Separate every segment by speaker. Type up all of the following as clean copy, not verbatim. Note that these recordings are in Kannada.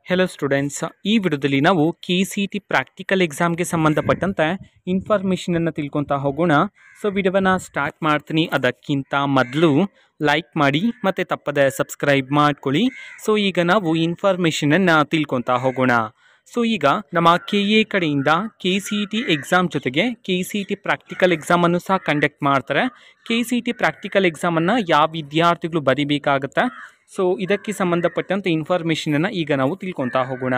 Speaker 1: ಹೆಲೋ ಸ್ಟೂಡೆಂಟ್ಸ್, ಈ ವಿಡಿಯೋದಲ್ಲಿ ನಾವು KCET ಪ್ರಾಕ್ಟಿಕಲ್ ಎಕ್ಸಾಮ್ಗೆ ಸಂಬಂಧಪಟ್ಟಂತೆ ಇನ್ಫಾರ್ಮೇಷನನ್ನು ತಿಳ್ಕೊತಾ ಹೋಗೋಣ. ಸೊ ವಿಡಿಯೋವನ್ನು ಸ್ಟಾರ್ಟ್ ಮಾಡ್ತೀನಿ. ಅದಕ್ಕಿಂತ ಮೊದಲು ಲೈಕ್ ಮಾಡಿ ಮತ್ತು ತಪ್ಪದೆ ಸಬ್ಸ್ಕ್ರೈಬ್ ಮಾಡ್ಕೊಳ್ಳಿ. ಸೊ ಈಗ ನಾವು ಇನ್ಫಾರ್ಮೇಷನನ್ನು ತಿಳ್ಕೊತಾ ಹೋಗೋಣ. ಸೊ ಈಗ ನಮ್ಮ KA ಕಡೆಯಿಂದ KCET ಎಕ್ಸಾಮ್ ಜೊತೆಗೆ KCET ಪ್ರಾಕ್ಟಿಕಲ್ ಎಕ್ಸಾಮನ್ನು ಸಹ ಕಂಡಕ್ಟ್ ಮಾಡ್ತಾರೆ. KCET ಪ್ರಾಕ್ಟಿಕಲ್ ಎಕ್ಸಾಮನ್ನು ಯಾವ ವಿದ್ಯಾರ್ಥಿಗಳು ಬರೀಬೇಕಾಗತ್ತೆ, ಸೊ ಇದಕ್ಕೆ ಸಂಬಂಧಪಟ್ಟಂತೆ ಇನ್ಫಾರ್ಮೇಷನನ್ನು ಈಗ ನಾವು ತಿಳ್ಕೊತಾ ಹೋಗೋಣ.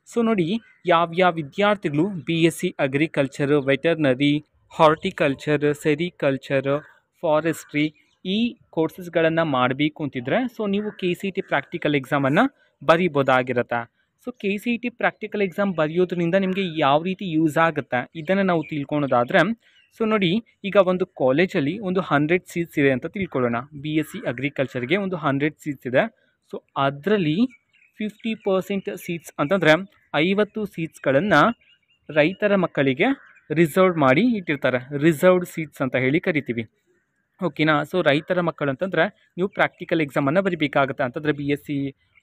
Speaker 1: ಸೊ ನೋಡಿ, ಯಾವ್ಯಾವ ವಿದ್ಯಾರ್ಥಿಗಳು BSc agriculture, veterinary, horticulture, sericulture, forestry ಈ ಕೋರ್ಸಸ್ಗಳನ್ನು ಮಾಡಬೇಕು ಅಂತಿದ್ರೆ ಸೊ ನೀವು KCET ಪ್ರಾಕ್ಟಿಕಲ್ ಎಕ್ಸಾಮನ್ನು ಬರೀಬೋದಾಗಿರುತ್ತೆ. ಸೊ KCET ಪ್ರಾಕ್ಟಿಕಲ್ ಎಕ್ಸಾಮ್ ಬರೆಯೋದ್ರಿಂದ ನಿಮಗೆ ಯಾವ ರೀತಿ ಯೂಸ್ ಆಗುತ್ತೆ ಇದನ್ನು ನಾವು ತಿಳ್ಕೊಳೋದಾದರೆ, ಸೊ ನೋಡಿ, ಈಗ ಒಂದು ಕಾಲೇಜಲ್ಲಿ ಒಂದು 100 ಸೀಟ್ಸ್ ಇದೆ ಅಂತ ತಿಳ್ಕೊಳ್ಳೋಣ. BSc ಅಗ್ರಿಕಲ್ಚರ್ಗೆ ಒಂದು 100 ಸೀಟ್ಸ್ ಇದೆ. ಸೊ ಅದರಲ್ಲಿ 50% ಸೀಟ್ಸ್ ಅಂತಂದರೆ 50 ಸೀಟ್ಸ್ಗಳನ್ನು ರೈತರ ಮಕ್ಕಳಿಗೆ ರಿಸರ್ವ್ ಮಾಡಿ ಇಟ್ಟಿರ್ತಾರೆ. ರಿಸರ್ವ್ಡ್ ಸೀಟ್ಸ್ ಅಂತ ಹೇಳಿ ಕರಿತೀವಿ, ಓಕೆನಾ. ಸೊ ರೈತರ ಮಕ್ಕಳು ಅಂತಂದರೆ ನೀವು ಪ್ರಾಕ್ಟಿಕಲ್ ಎಕ್ಸಾಮನ್ನು ಬರೀಬೇಕಾಗುತ್ತೆ. ಅಂತಂದರೆ BSc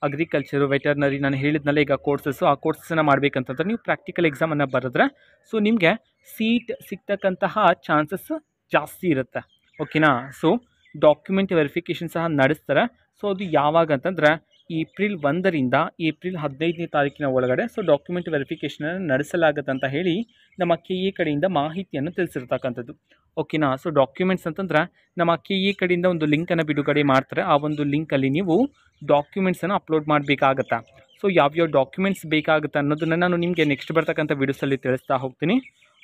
Speaker 1: ಅಗ್ರಿಕಲ್ಚರು, ವೆಟರ್ನರಿ ನಾನು ಹೇಳಿದ್ನಲ್ಲ ಈಗ ಕೋರ್ಸಸ್ಸು, ಆ ಕೋರ್ಸನ್ನು ಮಾಡಬೇಕಂತಂದ್ರೆ ನೀವು ಪ್ರಾಕ್ಟಿಕಲ್ ಎಕ್ಸಾಮನ್ನು ಬರೆದ್ರೆ ಸೊ ನಿಮಗೆ ಸೀಟ್ ಸಿಗ್ತಕ್ಕಂತಹ ಚಾನ್ಸಸ್ ಜಾಸ್ತಿ ಇರುತ್ತೆ, ಓಕೆನಾ. ಸೊ ಡಾಕ್ಯುಮೆಂಟ್ ವೆರಿಫಿಕೇಷನ್ ಸಹ ನಡೆಸ್ತಾರೆ. ಸೊ ಅದು ಯಾವಾಗ ಅಂತಂದರೆ ಏಪ್ರಿಲ್ 1ರಿಂದ ಏಪ್ರಿಲ್ 15ನೇ ತಾರೀಕಿನ ಒಳಗಡೆ ಸೊ ಡಾಕ್ಯುಮೆಂಟ್ ವೆರಿಫಿಕೇಷನನ್ನು ನಡೆಸಲಾಗುತ್ತೆ ಅಂತ ಹೇಳಿ ನಮ್ಮ KA ಕಡೆಯಿಂದ ಮಾಹಿತಿಯನ್ನು ತಿಳಿಸಿರ್ತಕ್ಕಂಥದ್ದು, ಓಕೆನಾ. ಸೊ ಡಾಕ್ಯುಮೆಂಟ್ಸ್ ಅಂತಂದ್ರೆ ನಮ್ಮ KA ಕಡೆಯಿಂದ ಒಂದು ಲಿಂಕನ್ನು ಬಿಡುಗಡೆ ಮಾಡ್ತಾರೆ. ಆ ಒಂದು ಲಿಂಕಲ್ಲಿ ನೀವು ಡಾಕ್ಯುಮೆಂಟ್ಸನ್ನು ಅಪ್ಲೋಡ್ ಮಾಡಬೇಕಾಗತ್ತೆ. ಸೊ ಯಾವ್ಯಾವ ಡಾಕ್ಯುಮೆಂಟ್ಸ್ ಬೇಕಾಗುತ್ತೆ ಅನ್ನೋದನ್ನು ನಾನು ನಿಮಗೆ ನೆಕ್ಸ್ಟ್ ಬರ್ತಕ್ಕಂಥ ವೀಡಿಯೋಸಲ್ಲಿ ತಿಳಿಸ್ತಾ ಹೋಗ್ತೀನಿ,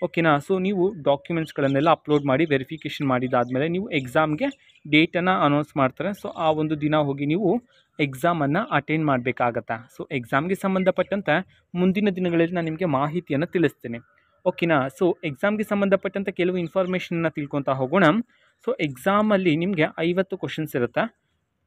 Speaker 1: ಓಕೆನಾ. ಸೊ ನೀವು ಡಾಕ್ಯುಮೆಂಟ್ಸ್ಗಳನ್ನೆಲ್ಲ ಅಪ್ಲೋಡ್ ಮಾಡಿ ವೆರಿಫಿಕೇಷನ್ ಮಾಡಿದಾದಮೇಲೆ ನೀವು ಎಕ್ಸಾಮ್ಗೆ ಡೇಟನ್ನು ಅನೌನ್ಸ್ ಮಾಡ್ತಾರೆ. ಸೊ ಆ ಒಂದು ದಿನ ಹೋಗಿ ನೀವು ಎಕ್ಸಾಮನ್ನು ಅಟೆಂಡ್ ಮಾಡಬೇಕಾಗತ್ತೆ. ಸೊ ಎಕ್ಸಾಮ್ಗೆ ಸಂಬಂಧಪಟ್ಟಂತೆ ಮುಂದಿನ ದಿನಗಳಲ್ಲಿ ನಾನು ನಿಮಗೆ ಮಾಹಿತಿಯನ್ನು ತಿಳಿಸ್ತೀನಿ, ಓಕೆನಾ. ಸೊ ಎಕ್ಸಾಮ್ಗೆ ಸಂಬಂಧಪಟ್ಟಂತೆ ಕೆಲವು ಇನ್ಫಾರ್ಮೇಷನನ್ನು ತಿಳ್ಕೊತಾ ಹೋಗೋಣ. ಸೊ ಎಕ್ಸಾಮಲ್ಲಿ ನಿಮಗೆ 50 ಕ್ವಶನ್ಸ್ ಇರುತ್ತೆ.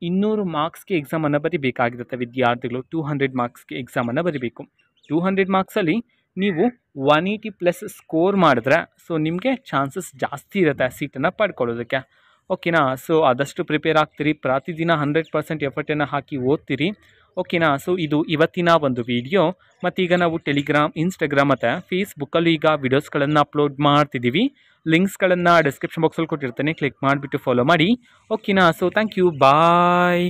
Speaker 1: 200 ಮಾರ್ಕ್ಸ್ಗೆ ಎಕ್ಸಾಮನ್ನು ಬರೀಬೇಕಾಗಿರುತ್ತೆ ವಿದ್ಯಾರ್ಥಿಗಳು. 200 ಮಾರ್ಕ್ಸ್ಗೆ ಎಕ್ಸಾಮನ್ನು ಬರೀಬೇಕು. 200 ಮಾರ್ಕ್ಸಲ್ಲಿ ನೀವು 180+ ಸ್ಕೋರ್ ಮಾಡಿದ್ರೆ ಸೊ ನಿಮಗೆ ಚಾನ್ಸಸ್ ಜಾಸ್ತಿ ಇರುತ್ತೆ ಸೀಟನ್ನು ಪಡ್ಕೊಳ್ಳೋದಕ್ಕೆ, ಓಕೆನಾ. ಸೊ ಆದಷ್ಟು ಪ್ರಿಪೇರ್ ಆಗ್ತೀರಿ, ಪ್ರತಿದಿನ 100% ಎಫರ್ಟನ್ನು ಹಾಕಿ ಓದ್ತೀರಿ, ಓಕೆನಾ. ಸೊ ಇದು ಇವತ್ತಿನ ಒಂದು ವಿಡಿಯೋ. ಮತ್ತೀಗ ನಾವು ಟೆಲಿಗ್ರಾಮ್, ಇನ್ಸ್ಟಾಗ್ರಾಮ್ ಮತ್ತು ಫೇಸ್ಬುಕ್ಕಲ್ಲಿ ಈಗ ವಿಡಿಯೋಸ್ಗಳನ್ನು ಅಪ್ಲೋಡ್ ಮಾಡ್ತಿದ್ದೀವಿ. ಲಿಂಕ್ಸ್ಗಳನ್ನು ಡಿಸ್ಕ್ರಿಪ್ಷನ್ ಬಾಕ್ಸಲ್ಲಿ ಕೊಟ್ಟಿರ್ತೇನೆ, ಕ್ಲಿಕ್ ಮಾಡಿಬಿಟ್ಟು ಫಾಲೋ ಮಾಡಿ, ಓಕೆನಾ. So thank you, bye.